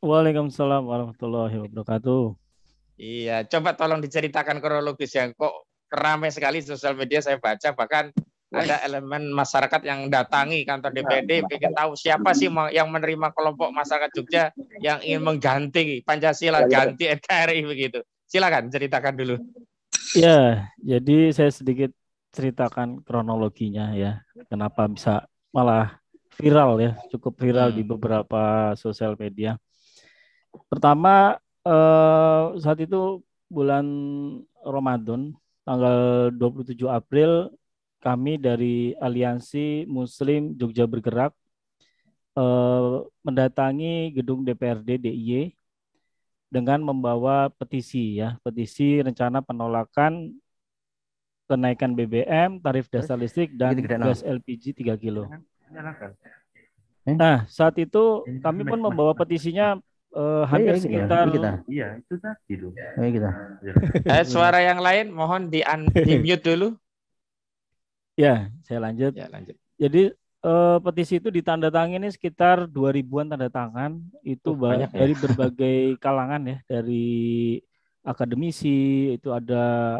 Waalaikumsalam warahmatullahi wabarakatuh. Iya, coba tolong diceritakan kronologis yang kok ramai sekali sosial media saya baca, bahkan ada elemen masyarakat yang datangi kantor DPRD, ingin tahu siapa sih yang menerima kelompok masyarakat Jogja yang ingin mengganti Pancasila, ganti NKRI begitu. Silakan ceritakan dulu. Ya, jadi saya sedikit ceritakan kronologinya ya. Kenapa bisa malah viral ya, cukup viral di beberapa sosial media. Pertama, saat itu bulan Ramadan, tanggal 27 April, kami dari Aliansi Muslim Jogja Bergerak mendatangi gedung DPRD DIY dengan membawa petisi ya, petisi rencana penolakan kenaikan BBM, tarif dasar listrik dan gas LPG 3 kilo. Nah, saat itu kami pun membawa petisinya hampir sekitar itu tadi loh. Suara yang lain mohon di mute dulu. Ya, saya lanjut. Ya, lanjut. Jadi petisi itu ditandatangani sekitar 2000-an tanda tangan itu banyak ya. dari berbagai kalangan ya, dari akademisi, itu ada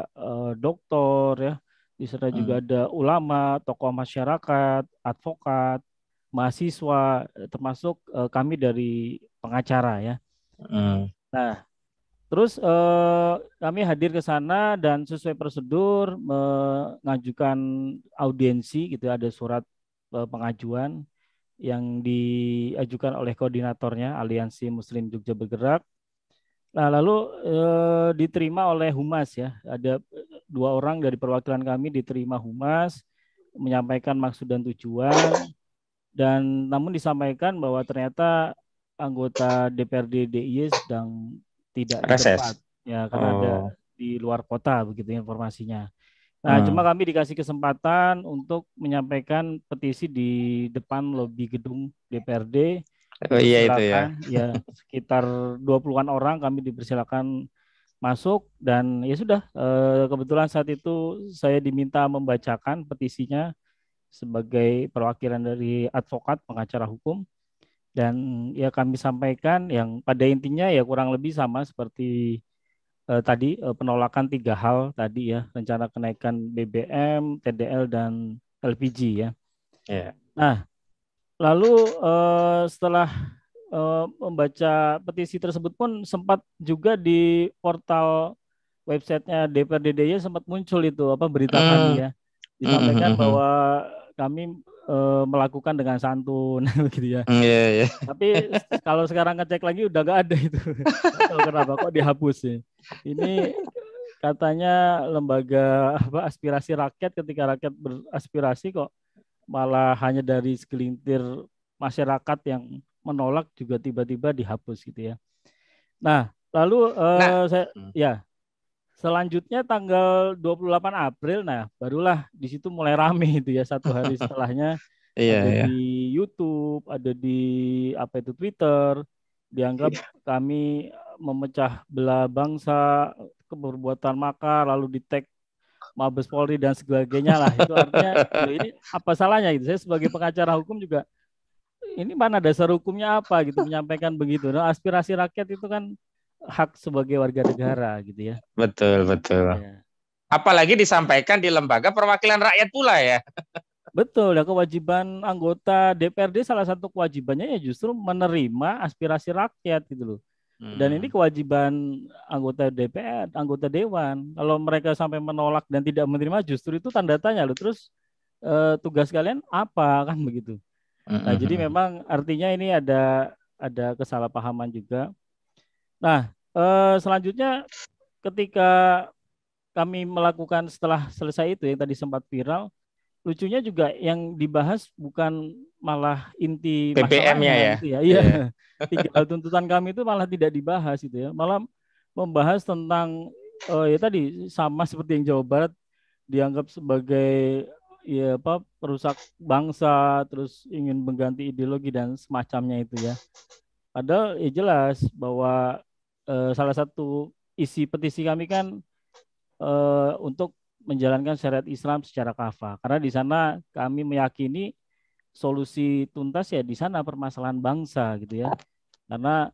doktor ya, di sana juga ada ulama, tokoh masyarakat, advokat, mahasiswa, termasuk kami dari pengacara ya. Nah, terus kami hadir ke sana dan sesuai prosedur mengajukan audiensi gitu, ada surat pengajuan yang diajukan oleh koordinatornya Aliansi Muslim Jogja Bergerak. Nah, lalu diterima oleh Humas ya. Ada 2 orang dari perwakilan kami diterima Humas menyampaikan maksud dan tujuan, dan namun disampaikan bahwa ternyata anggota DPRD DIY sedang tidak di tempat ya, karena ada di luar kota begitu informasinya. Nah, cuma kami dikasih kesempatan untuk menyampaikan petisi di depan lobi gedung DPRD. Iya itu ya. Ya, sekitar 20-an orang kami dipersilakan masuk, dan ya sudah, kebetulan saat itu saya diminta membacakan petisinya sebagai perwakilan dari advokat pengacara hukum, dan ya kami sampaikan yang pada intinya ya kurang lebih sama seperti tadi, penolakan 3 hal tadi ya, rencana kenaikan BBM, TDL dan LPG ya. Nah, lalu setelah membaca petisi tersebut pun sempat juga di portal websitenya DPRD DIY sempat muncul itu berita kami ya, disampaikan bahwa kami melakukan dengan santun begitu ya. Tapi kalau sekarang ngecek lagi udah gak ada itu. Atau kenapa kok dihapus ya? Ini katanya lembaga aspirasi rakyat, ketika rakyat beraspirasi kok malah hanya dari segelintir masyarakat yang menolak juga tiba-tiba dihapus gitu ya. Nah, lalu selanjutnya tanggal 28 April, nah barulah di situ mulai rame itu ya, 1 hari setelahnya ada di YouTube, ada di Twitter, dianggap kami memecah belah bangsa, keberbuatan makar, lalu di-tag Mabes Polri dan sebagainya lah. Itu artinya ini apa salahnya gitu. Saya sebagai pengacara hukum juga, ini mana dasar hukumnya apa gitu menyampaikan begitu. Nah, aspirasi rakyat itu kan hak sebagai warga negara gitu ya. Betul. Ya. Apalagi disampaikan di lembaga perwakilan rakyat pula ya. Betul, ya kewajiban anggota DPRD, salah satu kewajibannya ya justru menerima aspirasi rakyat gitu loh. Dan ini kewajiban anggota DPR, anggota Dewan. Kalau mereka sampai menolak dan tidak menerima, justru itu tanda tanya loh. Terus tugas kalian apa kan begitu. Nah, jadi memang artinya ini ada kesalahpahaman juga. Nah, selanjutnya ketika kami melakukan setelah selesai itu yang tadi sempat viral, lucunya juga yang dibahas bukan malah inti BBM-nya ya. Gitu ya. Iya. 3 hal tuntutan kami itu malah tidak dibahas gitu ya. Malah membahas tentang ya tadi sama seperti yang Jawa Barat dianggap sebagai perusak bangsa, terus ingin mengganti ideologi dan semacamnya itu ya. Padahal ya jelas bahwa salah satu isi petisi kami kan untuk menjalankan syariat Islam secara kafah. Karena di sana kami meyakini solusi tuntas ya di sana permasalahan bangsa gitu ya. Karena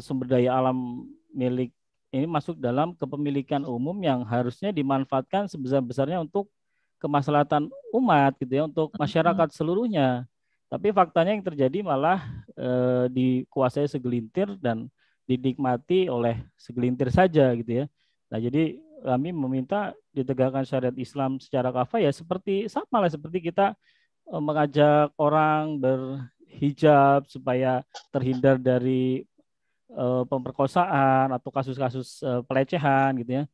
sumber daya alam milik ini masuk dalam kepemilikan umum yang harusnya dimanfaatkan sebesar-besarnya untuk kemaslahatan umat gitu ya, untuk masyarakat seluruhnya. Tapi faktanya yang terjadi malah dikuasai segelintir dan dinikmati oleh segelintir saja gitu ya. Nah, jadi kami meminta ditegakkan syariat Islam secara kafah ya seperti sama lah seperti kita mengajak orang berhijab supaya terhindar dari pemerkosaan atau kasus-kasus pelecehan gitu ya.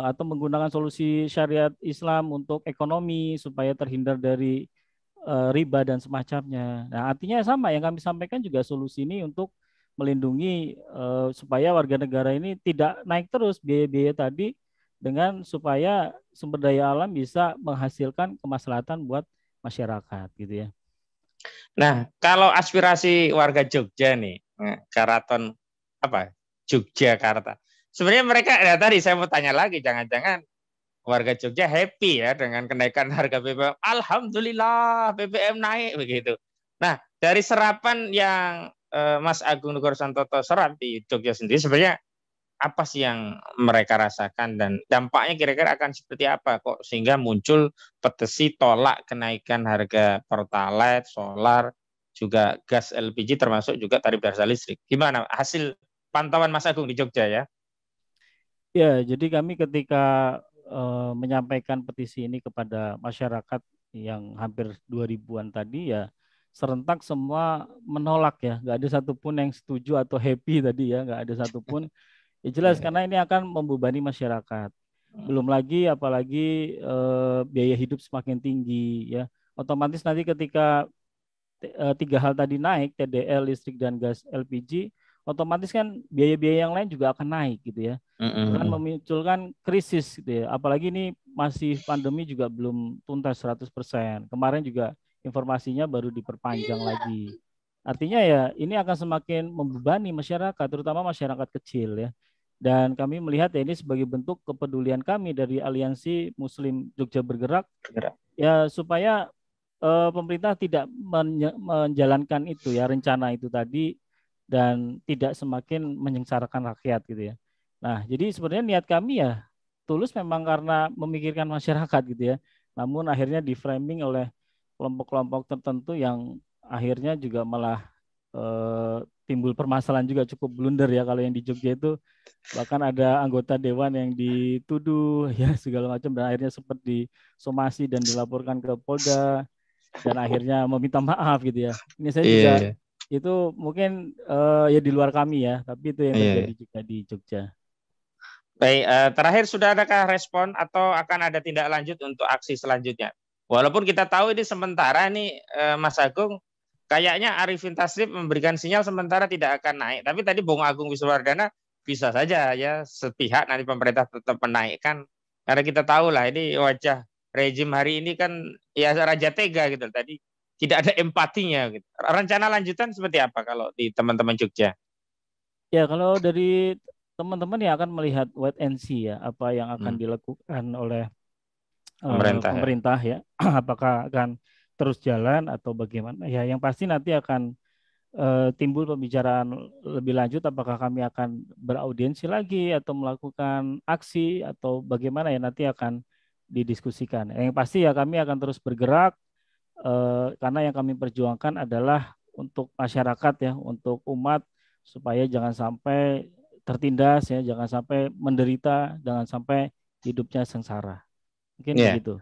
Atau menggunakan solusi syariat Islam untuk ekonomi supaya terhindar dari riba dan semacamnya. Nah, artinya sama yang kami sampaikan juga solusi ini untuk melindungi supaya warga negara ini tidak naik terus biaya-biaya tadi dengan supaya sumber daya alam bisa menghasilkan kemaslahatan buat masyarakat gitu ya. Nah, kalau aspirasi warga Jogja nih, Karaton apa? Yogyakarta. Sebenarnya mereka ya tadi saya mau tanya lagi, jangan-jangan warga Jogja happy ya dengan kenaikan harga BBM. Alhamdulillah BBM naik begitu. Nah, dari serapan yang Mas Agung Nugroho Santoso serap di Jogja sendiri sebenarnya apa sih yang mereka rasakan dan dampaknya kira-kira akan seperti apa kok sehingga muncul petisi tolak kenaikan harga Pertalite, solar, juga gas LPG termasuk juga tarif dasar listrik. Gimana hasil pantauan Mas Agung di Jogja ya? Ya, jadi kami ketika menyampaikan petisi ini kepada masyarakat yang hampir 2000-an tadi ya serentak semua menolak ya, nggak ada satupun yang setuju atau happy tadi ya, nggak ada satupun. Ya jelas karena ini akan membebani masyarakat. Belum lagi apalagi biaya hidup semakin tinggi ya. Otomatis nanti ketika tiga hal tadi naik, TDL, listrik dan gas LPG, otomatis kan biaya-biaya yang lain juga akan naik gitu ya. Akan memunculkan krisis gitu ya. Apalagi ini masih pandemi juga belum tuntas 100%. Kemarin juga informasinya baru diperpanjang lagi. Artinya ya ini akan semakin membebani masyarakat, terutama masyarakat kecil ya. Dan kami melihat ya ini sebagai bentuk kepedulian kami dari Aliansi Muslim Jogja Bergerak ya supaya pemerintah tidak menjalankan itu ya rencana itu tadi dan tidak semakin menyengsarakan rakyat gitu ya. Nah, jadi sebenarnya niat kami ya tulus memang karena memikirkan masyarakat gitu ya. Namun akhirnya di framing oleh kelompok-kelompok tertentu yang akhirnya juga malah timbul permasalahan juga cukup blunder ya kalau yang di Jogja itu bahkan ada anggota dewan yang dituduh ya segala macam dan akhirnya sempat disomasi dan dilaporkan ke Polda dan akhirnya meminta maaf gitu ya. Ini saya juga itu mungkin ya di luar kami ya, tapi itu yang terjadi juga di Jogja. Baik, terakhir sudah adakah respon atau akan ada tindak lanjut untuk aksi selanjutnya? Walaupun kita tahu ini sementara nih Mas Agung, kayaknya Arifin Tasrif memberikan sinyal sementara tidak akan naik. Tapi tadi Bung Agung Wisnuwardana bisa saja ya sepihak nanti pemerintah tetap menaikkan. Karena kita tahu lah ini wajah rejim hari ini kan ya raja tega gitu. Tadi tidak ada empatinya gitu. Rencana lanjutan seperti apa kalau di teman-teman Jogja? Ya kalau dari teman-teman ya akan melihat wait and see ya apa yang akan dilakukan oleh pemerintah ya. Apakah akan terus jalan atau bagaimana ya yang pasti nanti akan timbul pembicaraan lebih lanjut apakah kami akan beraudiensi lagi atau melakukan aksi atau bagaimana ya nanti akan didiskusikan. Yang pasti ya kami akan terus bergerak karena yang kami perjuangkan adalah untuk masyarakat ya, untuk umat supaya jangan sampai tertindas ya, jangan sampai menderita, jangan sampai hidupnya sengsara. Mungkin begitu.